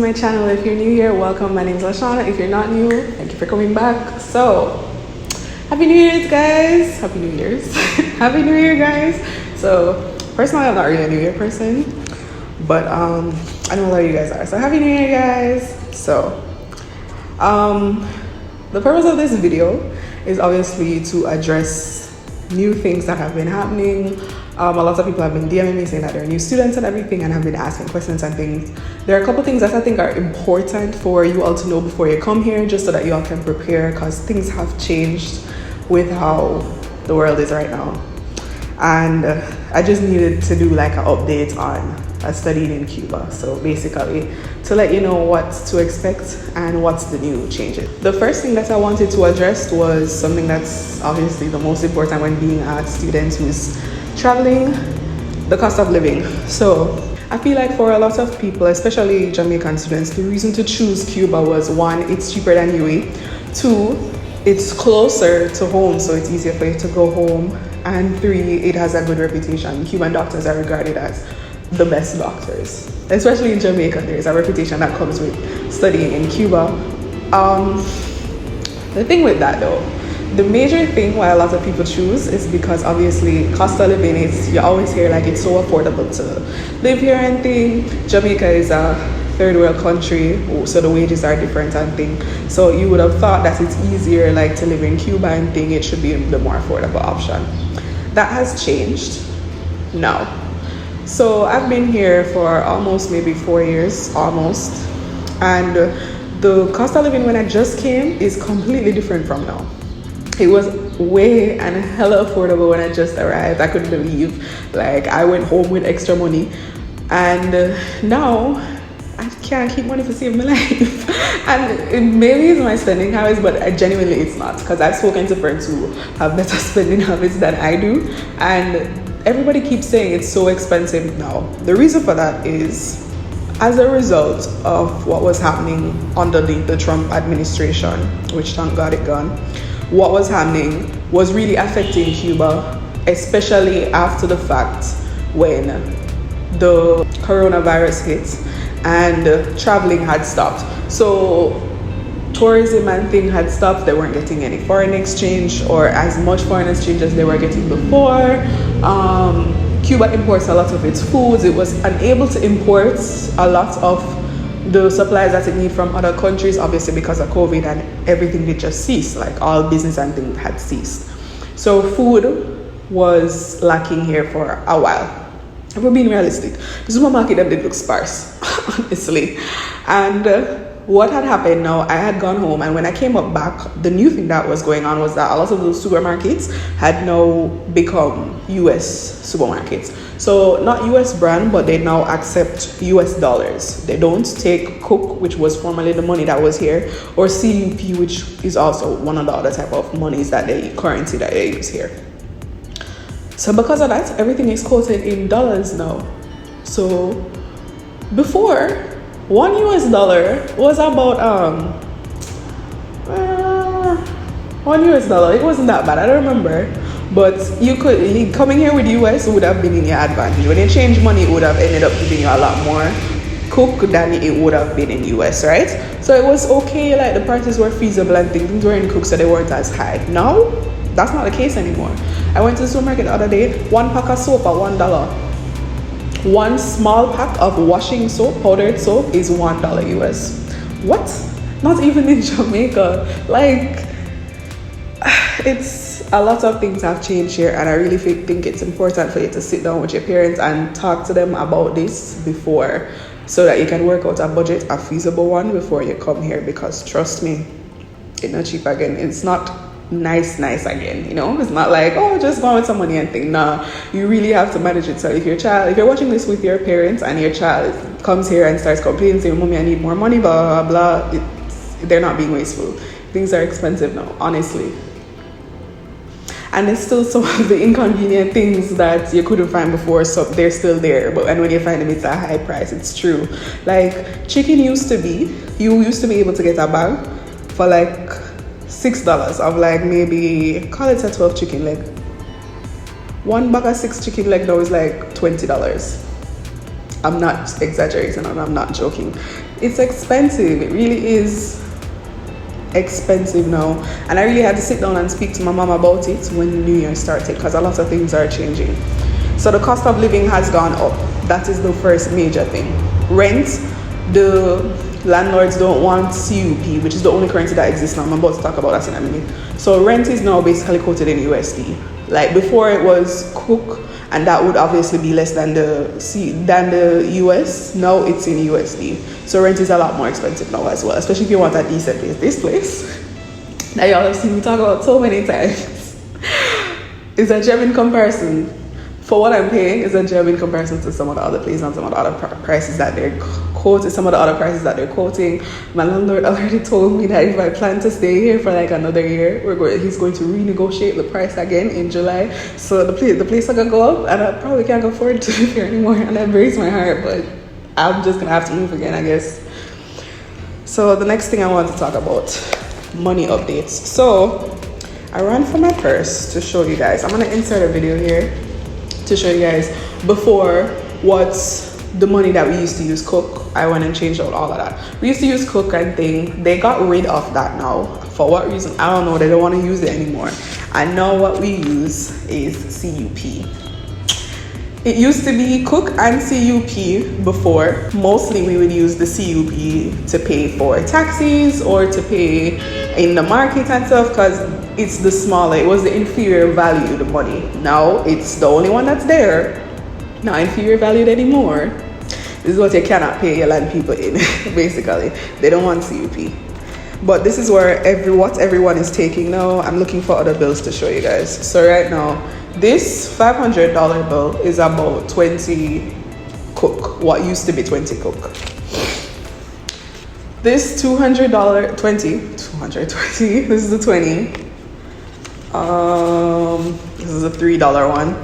my channel. If you're new here, welcome. My name is Shawna. If you're not new, thank you for coming back. So, Happy New Year's, guys. Happy New Year's. Happy New Year, guys. So, personally, I'm not really a New Year person, but I know a lot of you guys are. So, Happy New Year, guys. So, the purpose of this video is obviously to address new things that have been happening. A lot of people have been DMing me saying that they're new students and everything and have been asking questions and things. There are a couple things that I think are important for you all to know before you come here, just so that you all can prepare, because things have changed with how the world is right now. And I just needed to do like an update on studying in Cuba. So basically, to let you know what to expect and what's the new changes. The first thing that I wanted to address was something that's obviously the most important when being a student who's traveling: the cost of living. So I feel like for a lot of people, especially Jamaican students, the reason to choose Cuba was, one, it's cheaper than UAE, two, it's closer to home, so it's easier for you to go home, and three, it has a good reputation. Cuban doctors are regarded as the best doctors, especially in Jamaica. There's a reputation that comes with studying in Cuba. The thing with that though, the major thing why a lot of people choose is because obviously cost of living is, you always hear like it's so affordable to live here and thing. Jamaica is a third world country, so the wages are different and thing. So you would have thought that it's easier like to live in Cuba and thing, it should be the more affordable option. That has changed now. So I've been here for almost maybe 4 years, almost. And the cost of living when I just came is completely different from now. It was way and hella affordable when I just arrived. I couldn't believe, like, I went home with extra money, and now I can't keep money to save my life. And it maybe it's my spending habits, but genuinely it's not, because I've spoken to friends who have better spending habits than I do, and everybody keeps saying it's so expensive now. The reason for that is as a result of what was happening under the Trump administration, which thank God it gone. What was happening was really affecting Cuba, especially after the fact when the coronavirus hit and traveling had stopped. So tourism and thing had stopped. They weren't getting any foreign exchange, or as much foreign exchange as they were getting before. Cuba imports a lot of its foods. It was unable to import a lot of the supplies that it needs from other countries, obviously because of COVID, and everything did just cease, like all business and things had ceased. So food was lacking here for a while. If we're being realistic, the supermarket them did look sparse, honestly. And what had happened now, I had gone home, and when I came up back, the new thing that was going on was that a lot of those supermarkets had now become US supermarkets. So not US brand, but they now accept US dollars. They don't take Cook, which was formerly the money that was here, or CUP, which is also one of the other type of monies that currency that they use here. So because of that, everything is quoted in dollars now. So before, $1 was about $1, it wasn't that bad, I don't remember. But you could, coming here with US would have been in your advantage. When you change money, it would have ended up giving you a lot more Cook than it would have been in US, right? So it was okay, like the prices were feasible and things were in Cook, so they weren't as high. Now, that's not the case anymore. I went to the supermarket the other day, one pack of soap at $1. One small pack of washing soap, powdered soap, is $1 US. What? Not even in Jamaica. Like, it's a lot of things have changed here, and I really think it's important for you to sit down with your parents and talk to them about this before, so that you can work out a budget, a feasible one, before you come here. Because trust me, it's not cheap again. It's not nice again, you know. It's not like, oh, just go with some money and think. Nah, you really have to manage it. So if you're watching this with your parents and your child comes here and starts complaining, saying, mommy, I need more money, blah blah blah, they're not being wasteful. Things are expensive now, honestly. And it's still some of the inconvenient things that you couldn't find before, so they're still there. But and when you find them, it's a high price. It's true. Like chicken you used to be able to get a bag for like $6 of like, maybe call it a 12 chicken leg. One bag of 6 chicken leg now is like $20. I'm not exaggerating and I'm not joking. It's expensive. It really is expensive now. And I really had to sit down and speak to my mom about it when the new year started, because a lot of things are changing. So the cost of living has gone up. That is the first major thing. Rent, the landlords don't want CUP, which is the only currency that exists now. I'm about to talk about that in a minute. So rent is now basically quoted in USD. Like before it was Cook, and that would obviously be less than the US. Now it's in USD. So rent is a lot more expensive now as well, especially if you want a decent place. This place that y'all have seen me talk about so many times is a gem in comparison. For what I'm paying is a gem in comparison to some of the other places and some of the other prices that they're quoting. Some of the other prices that they're quoting. My landlord already told me that if I plan to stay here for like another year, he's going to renegotiate the price again in July. So the place is gonna go up, and I probably can't afford to live here anymore. And that breaks my heart, but I'm just gonna have to move again, I guess. So the next thing I want to talk about, money updates. So I ran for my purse to show you guys. I'm gonna insert a video here to show you guys before what's the money that we used to use Cook. I went and changed out all of that. We used to use Cook and thing. They got rid of that now. For what reason? I don't know. They don't want to use it anymore. And now what we use is CUP. It used to be Cook and CUP before. Mostly we would use the CUP to pay for taxis or to pay in the market and stuff, because it's the smaller, it was the inferior valued money. Now it's the only one that's there, not inferior valued anymore. This is what you cannot pay your land people in. Basically they don't want CUP. But this is where what everyone is taking now. I'm looking for other bills to show you guys. So right now this $500 bill is about 20 Cook, what used to be 20 Cook. This $220, this is the 20. This is a $3 one.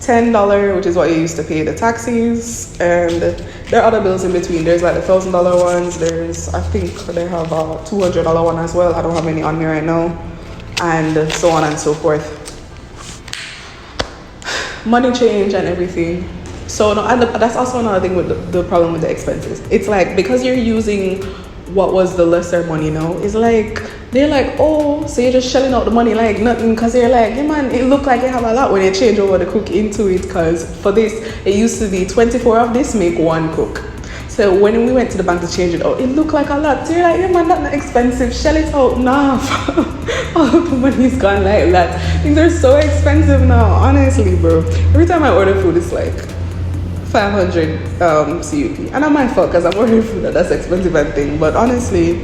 $10, which is what you used to pay the taxis, and there are other bills in between. There's like the $1,000 ones. There's, I think they have a $200 one as well. I don't have any on me right now, and so on and so forth. Money change and everything. So no, and that's also another thing with the problem with the expenses. It's like, because you're using what was the lesser money now, it's like they're like, oh, so you're just shelling out the money like nothing, because they're like, yeah man, it look like you have a lot when you change over the Cook into it, because for this it used to be 24 of this make one Cook. So when we went to the bank to change it out, it looked like a lot. So you're like, yeah man, that's not expensive, shell it out now. All the money's gone like that. Things are so expensive now, honestly, bro. Every time I order food, it's like 500 CUP, and I'm my fault because I'm ordering food that's expensive and thing. But honestly,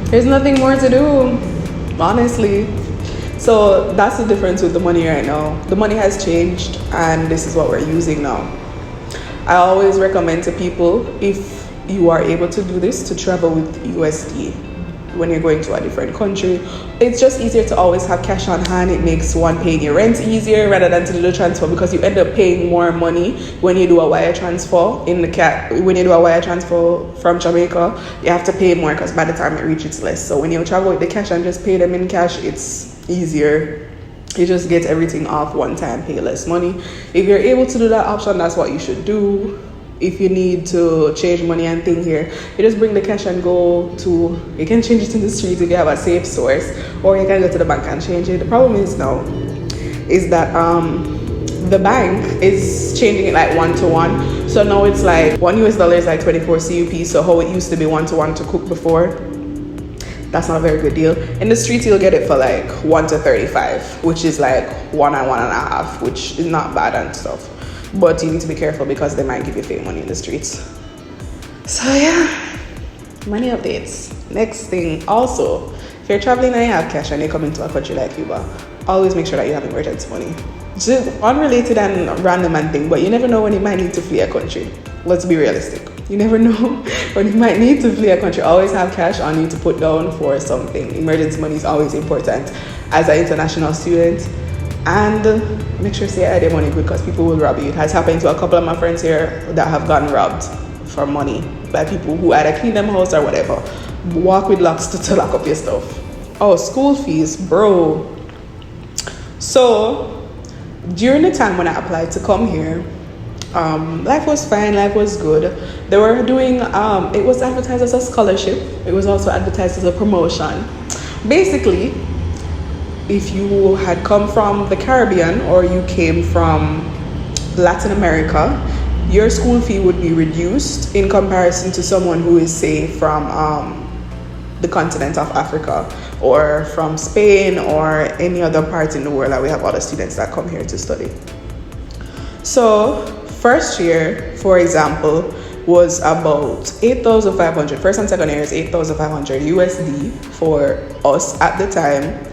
there's nothing more to do, honestly. So that's the difference with the money right now. The money has changed, and this is what we're using now. I always recommend to people, if you are able to do this, to travel with USD when you're going to a different country. It's just easier to always have cash on hand. It makes one paying your rent easier rather than to do the transfer, because you end up paying more money when you do a wire transfer when you do a wire transfer from Jamaica. You have to pay more because by the time it reaches, it's less. So when you travel with the cash and just pay them in cash, it's easier. You just get everything off one time, pay less money. If you're able to do that option, that's what you should do. If you need to change money and thing here, you just bring the cash and go to, you can change it in the street if you have a safe source, or you can go to the bank and change it. The problem is now is that the bank is changing it like 1-to-1. So now it's like $1 is like 24 CUP. So how it used to be 1-to-1 to Cook before, that's not a very good deal. In the street, you'll get it for like 1-to-35, which is like 1 and 1.5, which is not bad and stuff. But you need to be careful because they might give you fake money in the streets. So yeah, money updates. Next thing, also, if you're traveling and you have cash and you come into a country like Cuba, always make sure that you have emergency money. Just unrelated and random and thing, but you never know when you might need to flee a country. Let's be realistic. You never know when you might need to flee a country. Always have cash on you to put down for something. Emergency money is always important as an international student. And make sure you say ID money good, because people will rob you. It has happened to a couple of my friends here that have gotten robbed for money by people who either clean them house or whatever. Walk with locks to lock up your stuff. Oh, school fees, bro. So during the time when I applied to come here, Life was fine, life was good. They were doing, it was advertised as a scholarship, it was also advertised as a promotion. Basically, if you had come from the Caribbean or you came from Latin America, your school fee would be reduced in comparison to someone who is, say, from the continent of Africa or from Spain or any other part in the world that we have other students that come here to study. So first year, for example, was about 8,500. First and second year is 8,500 USD for us at the time,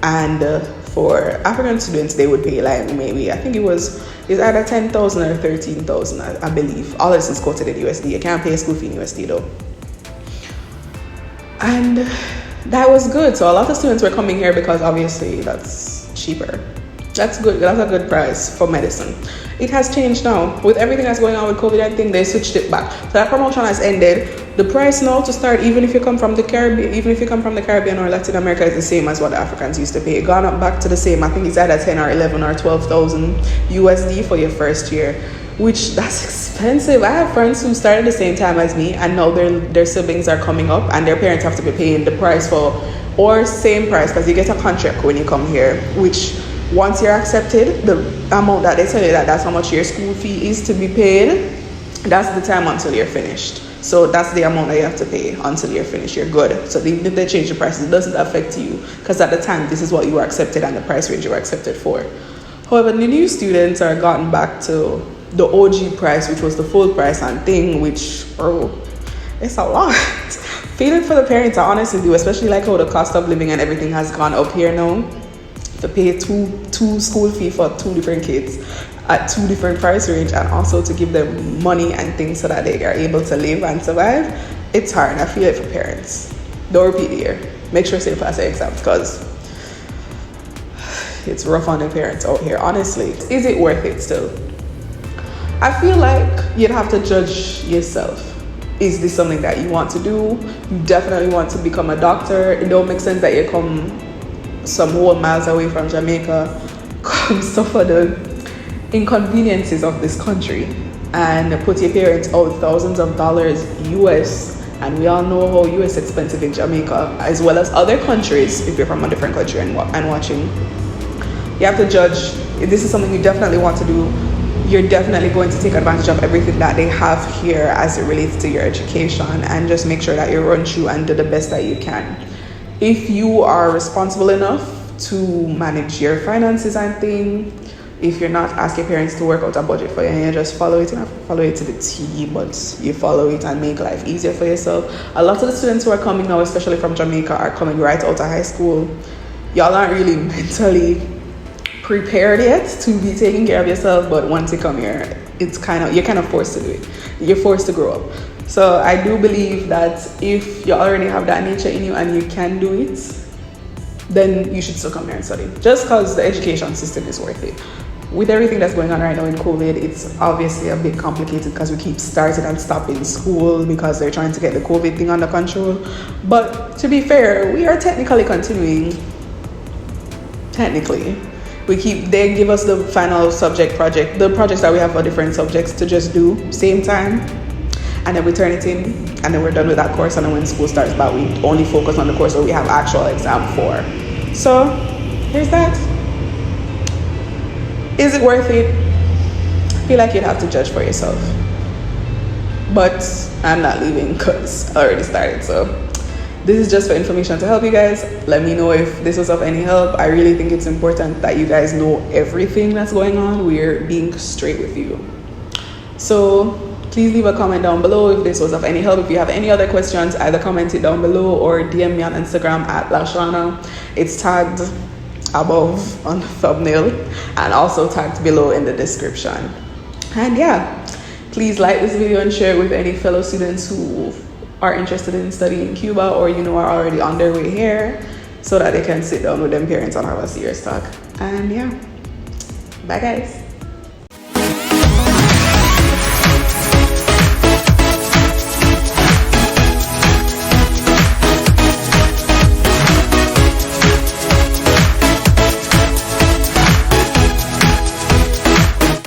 and for African students they would pay like maybe, I think it's either 10,000 or 13,000, I believe. All this is quoted in USD. You can't pay school fee in USD though. And that was good. So a lot of students were coming here because obviously that's cheaper. That's good. That's a good price for medicine. It has changed now. With everything that's going on with COVID, I think they switched it back. So that promotion has ended. The price now to start, even if you come from the Caribbean, or Latin America, is the same as what the Africans used to pay. It gone up back to the same. I think it's either 10 or 11 or 12,000 USD for your first year, which that's expensive. I have friends who started the same time as me, and now their siblings are coming up and their parents have to be paying the price for, or same price, because you get a contract when you come here, which once you're accepted, the amount that they tell you that's how much your school fee is to be paid, that's the time until you're finished. So that's the amount that you have to pay until you're finished. You're good. So even if they change the prices, it doesn't affect you, because at the time this is what you were accepted and the price range you were accepted for. However, the new students are gotten back to the OG price, which was the full price and thing, which, bro, it's a lot. Feeling for the parents, I honestly do, especially like how the cost of living and everything has gone up here now. To pay two school fee for two different kids at two different price range, and also to give them money and things so that they are able to live and survive, it's hard. I feel it for parents. Don't repeat the year. Make sure you pass the exams, because it's rough on the parents out here, honestly. Is it worth it still? I feel like you'd have to judge yourself. Is this something that you want to do? You definitely want to become a doctor. It don't make sense that you come some whole miles away from Jamaica, come suffer the inconveniences of this country and put your parents out thousands of dollars US, and we all know how US expensive in Jamaica, as well as other countries. If you're from a different country and watching, you have to judge if this is something you definitely want to do. You're definitely going to take advantage of everything that they have here as it relates to your education, and just make sure that you run through and do the best that you can. If you are responsible enough to manage your finances and things, if you're not, ask your parents to work out a budget for you, and you just follow it. You don't have to follow it to the T, but you follow it and make life easier for yourself. A lot of the students who are coming now, especially from Jamaica, are coming right out of high school. Y'all aren't really mentally prepared yet to be taking care of yourself, but once you come here, you're kind of forced to do it. You're forced to grow up. So I do believe that if you already have that nature in you and you can do it, then you should still come here and study, just because the education system is worth it. With everything that's going on right now in COVID, it's obviously a bit complicated because we keep starting and stopping school because they're trying to get the COVID thing under control. But to be fair, we are technically continuing. Technically. They give us the final subject project, the projects that we have for different subjects to just do same time, and then we turn it in, and then we're done with that course, and then when school starts back, we only focus on the course that we have actual exam for. So here's that. Is it worth it? I feel like you'd have to judge for yourself, but I'm not leaving because I already started. So this is just for information to help you guys. Let me know if this was of any help. I really think it's important that you guys know everything that's going on. We're being straight with you. So please leave a comment down below if this was of any help. If you have any other questions, either comment it down below or DM me on Instagram at Shawna. It's tagged above on the thumbnail and also tagged below in the description. And yeah, please like this video and share it with any fellow students who are interested in studying Cuba, or are already on their way here, so that they can sit down with them parents and have a serious talk. And yeah, bye guys.